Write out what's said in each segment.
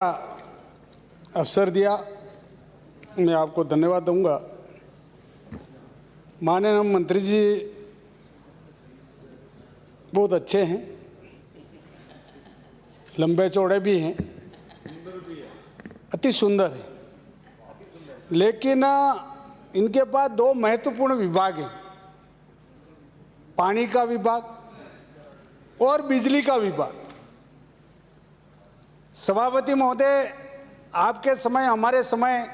अवसर दिया, मैं आपको धन्यवाद दूंगा। माननीय मंत्री जी बहुत अच्छे हैं, लंबे चौड़े भी हैं, अति सुंदर है, लेकिन इनके पास दो महत्वपूर्ण विभाग हैं, पानी का विभाग और बिजली का विभाग। सभापति महोदय, आपके समय हमारे समय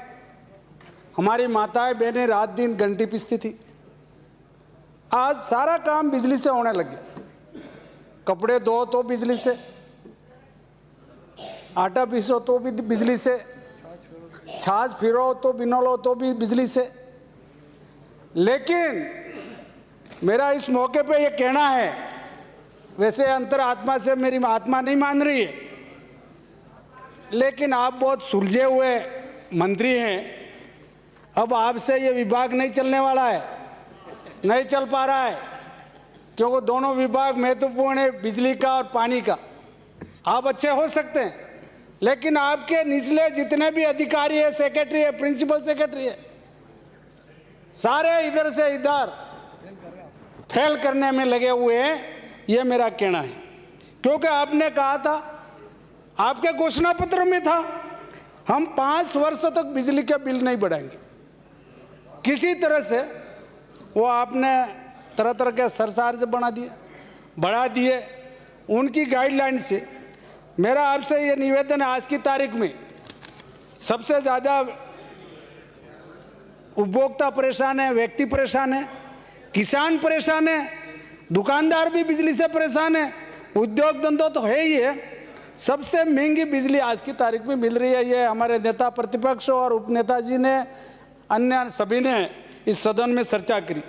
हमारी माताएं बहनें रात दिन घंटी पीसती थी। आज सारा काम बिजली से होने लग गया। कपड़े धो तो बिजली से, आटा पीसो तो भी बिजली से, छाछ फिरो तो बिनोलो तो भी बिजली से। लेकिन मेरा इस मौके पे ये कहना है, वैसे अंतरात्मा से मेरी आत्मा नहीं मान रही है, लेकिन आप बहुत सुलझे हुए मंत्री हैं। अब आपसे ये विभाग नहीं चलने वाला है, नहीं चल पा रहा है, क्योंकि दोनों विभाग महत्वपूर्ण है, बिजली का और पानी का। आप अच्छे हो सकते हैं, लेकिन आपके निचले जितने भी अधिकारी है, सेक्रेटरी है, प्रिंसिपल सेक्रेटरी है, सारे इधर से इधर फेल करने में लगे हुए हैं। ये मेरा कहना है, क्योंकि आपने कहा था, आपके घोषणा पत्र में था, हम 5 वर्ष तक बिजली के बिल नहीं बढ़ाएंगे। किसी तरह से वो आपने तरह तरह के सरचार्ज बढ़ा दिए। उनकी गाइडलाइन से मेरा आपसे ये निवेदन है, आज की तारीख में सबसे ज़्यादा उपभोक्ता परेशान है, व्यक्ति परेशान है, किसान परेशान है, दुकानदार भी बिजली से परेशान है, उद्योग धंधो तो है ही है। सबसे महंगी बिजली आज की तारीख में मिल रही है। ये हमारे नेता प्रतिपक्ष और उपनेता जी ने, अन्य सभी ने इस सदन में चर्चा करी।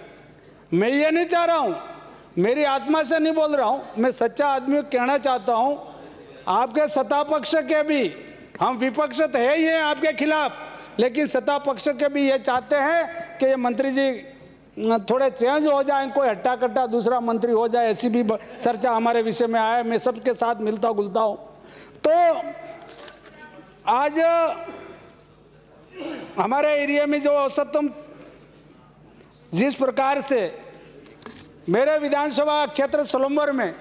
मैं ये नहीं चाह रहा हूँ, मेरी आत्मा से नहीं बोल रहा हूँ, मैं सच्चा आदमी कहना चाहता हूँ, आपके सत्ता पक्ष के भी, हम विपक्ष तो है ही हैं आपके खिलाफ, लेकिन सत्ता पक्ष के भी ये चाहते हैं कि ये मंत्री जी थोड़े चेंज हो जाए, कोई हट्टा कट्टा दूसरा मंत्री हो जाए, ऐसी भी चर्चा हमारे विषय में आया। मैं सबके साथ मिलता जुलता हूँ। तो आज हमारे एरिया में जो औसतम जिस प्रकार से मेरे विधानसभा क्षेत्र सोलंबर में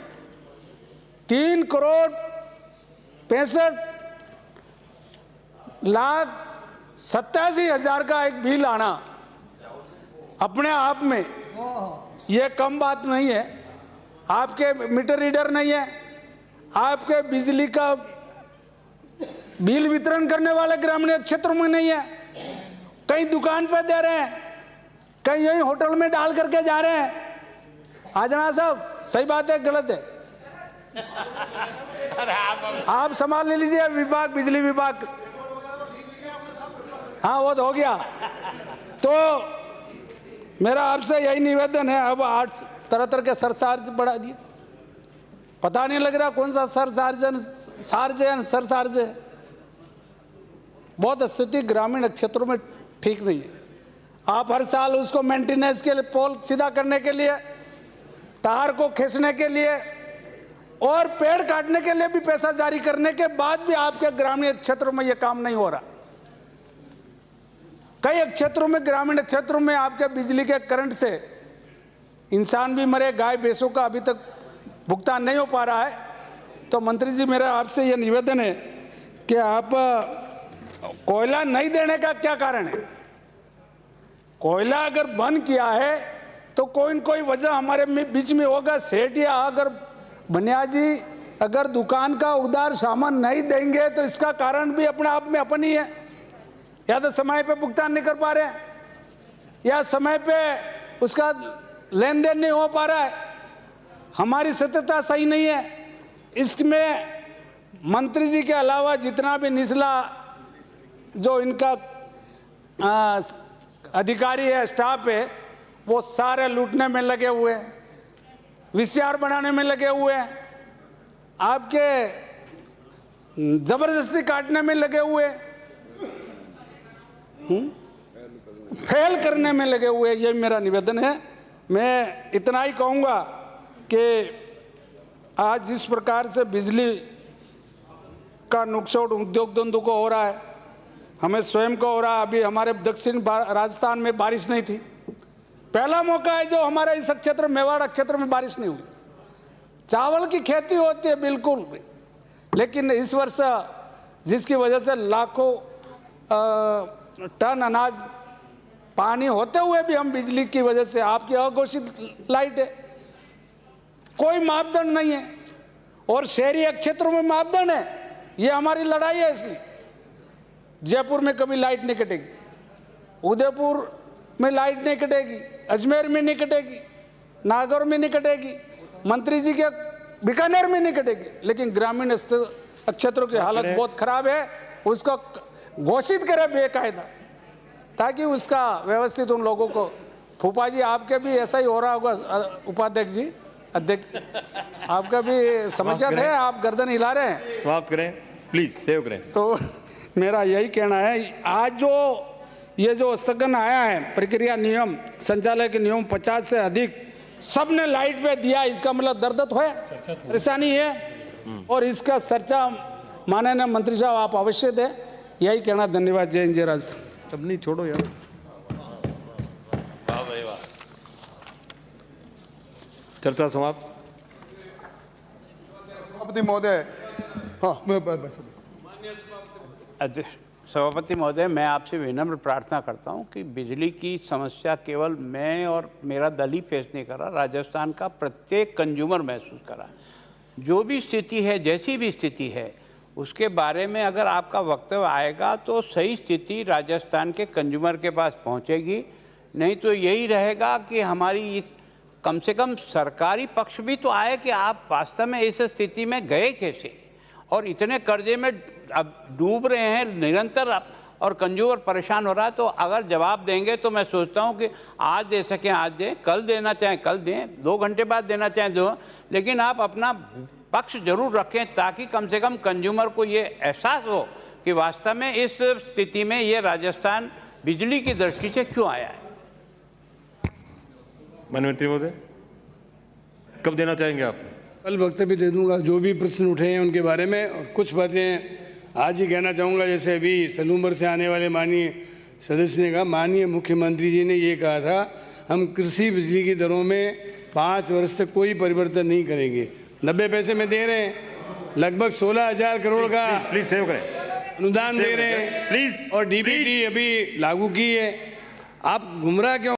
3,65,87,000 का एक बिल आना अपने आप में ये कम बात नहीं है। आपके मीटर रीडर नहीं है, आपके बिजली का बिल वितरण करने वाले ग्रामीण क्षेत्रों में नहीं है, कहीं दुकान पर दे रहे हैं, कहीं यही होटल में डाल करके जा रहे हैं। आजना साहब, सही बात है गलत है? आप संभाल ले लीजिए विभाग, बिजली विभाग। हाँ, वो तो हो गया। तो मेरा आपसे यही निवेदन है, अब 8 तरह तरह के सरचार्ज बढ़ा दिए, पता नहीं लग रहा कौन सा सरचार्ज है। बहुत स्थिति ग्रामीण क्षेत्रों में ठीक नहीं है। आप हर साल उसको मेंटेनेंस के लिए, पोल सीधा करने के लिए, तार को खींचने के लिए और पेड़ काटने के लिए भी पैसा जारी करने के बाद भी आपके ग्रामीण क्षेत्रों में यह काम नहीं हो रहा। कई क्षेत्रों में, ग्रामीण क्षेत्रों में आपके बिजली के करंट से इंसान भी मरे, गाय भैंसों का अभी तक भुगतान नहीं हो पा रहा है। तो मंत्री जी, मेरा आपसे यह निवेदन है कि आप कोयला नहीं देने का क्या कारण है? कोयला अगर बंद किया है तो कोई न कोई वजह हमारे बीच में होगा। सेठ या अगर बनियाजी अगर दुकान का उधार सामान नहीं देंगे तो इसका कारण भी अपने आप में अपन ही है। या तो समय पे भुगतान नहीं कर पा रहे हैं, या समय पे उसका लेन देन नहीं हो पा रहा है, हमारी सत्यता सही नहीं है। इसमें मंत्री जी के अलावा जितना भी निचला जो इनका अधिकारी है, स्टाफ है, वो सारे लूटने में लगे हुए हैं, VCR बनाने में लगे हुए हैं, आपके जबरदस्ती काटने में लगे हुए, फेल करने में लगे हुए। ये मेरा निवेदन है। मैं इतना ही कहूँगा कि आज जिस प्रकार से बिजली का नुकसान उद्योग धंधों को हो रहा है, हमें स्वयं को हो रहा है। अभी हमारे दक्षिण राजस्थान में बारिश नहीं थी, पहला मौका है जो हमारे इस क्षेत्र मेवाड़ क्षेत्र में बारिश नहीं हुई। चावल की खेती होती है बिल्कुल, लेकिन इस वर्ष जिसकी वजह से लाखों टन अनाज पानी होते हुए भी हम बिजली की वजह से, आपकी अघोषित लाइट है, कोई मापदंड नहीं है, और शहरी क्षेत्रों में मापदंड है। ये हमारी लड़ाई है। इसलिए जयपुर में कभी लाइट नहीं कटेगी, उदयपुर में लाइट नहीं कटेगी, अजमेर में नहीं कटेगी, नागौर में नहीं कटेगी, मंत्री जी के बीकानेर में नहीं कटेगी, लेकिन ग्रामीण क्षेत्रों की हालत बहुत खराब है। उसको घोषित करें बेकायदा, ताकि उसका व्यवस्थित उन लोगों को। फूफा जी आपके भी ऐसा ही हो रहा होगा, उपाध्यक्ष जी, अध्यक्ष, आपका भी समस्या है, आप गर्दन हिला रहे हैं। समाप्त करें प्लीज, सेव करें। तो मेरा यही कहना है, आज जो ये जो स्थगन आया है प्रक्रिया नियम संचालय के नियम 50 से अधिक सबने लाइट पे दिया, इसका मतलब दर्द तो है, परेशानी है, और इसका चर्चा माननीय मंत्री साहब आप अवश्य दें। यही कहना, धन्यवाद। जय हिंद, जय राजस्थान। तब नहीं छोड़ो यार। चर्चा समाप्त। सभापति महोदय, हाँ, सभापति महोदय, मैं आपसे विनम्र प्रार्थना करता हूं कि बिजली की समस्या केवल मैं और मेरा दल ही फेस नहीं कर रहा, राजस्थान का प्रत्येक कंज्यूमर महसूस कर रहा है। जो भी स्थिति है, जैसी भी स्थिति है, उसके बारे में अगर आपका वक्तव्य आएगा तो सही स्थिति राजस्थान के कंज्यूमर के पास पहुंचेगी। नहीं तो यही रहेगा कि हमारी कम से कम सरकारी पक्ष भी तो आए कि आप वास्तव में इस स्थिति में गए कैसे, और इतने कर्जे में अब डूब रहे हैं निरंतर, और कंज्यूमर परेशान हो रहा है। तो अगर जवाब देंगे तो मैं सोचता हूं कि आज दे सकें आज दें, कल देना चाहें कल दें, 2 घंटे बाद देना चाहें दो, लेकिन आप अपना पक्ष जरूर रखें, ताकि कम से कम कंज्यूमर को ये एहसास हो कि वास्तव में इस स्थिति में ये राजस्थान बिजली की दृष्टि से क्यों आया है। माननीय मंत्री महोदय, कब देना चाहेंगे आप? कल वक्तव्य दे दूंगा, जो भी प्रश्न उठे हैं उनके बारे में, और कुछ बातें आज ही कहना चाहूँगा। जैसे अभी सलूम्बर से आने वाले माननीय सदस्य ने कहा, माननीय मुख्यमंत्री जी ने ये कहा था, हम कृषि बिजली की दरों में 5 वर्ष तक कोई परिवर्तन नहीं करेंगे। 90 पैसे में दे रहे हैं, लगभग 16,000 करोड़ का प्लीज सेव करें, अनुदान दे रहे हैं, प्लीज, और डीबीटी अभी लागू की है। आप गुमराह क्यों